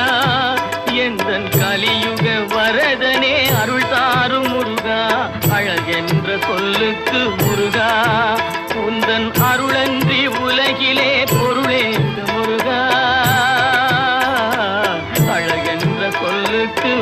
முருகா எந்தன் கலியுக வரதனே அருள் தாரும் முருகா அழகென்ற சொல்லுக்கு முருகா உந்தன் அருளன்றி உலகிலே பொருளேது முருகா அழகென்ற சொல்லுக்கு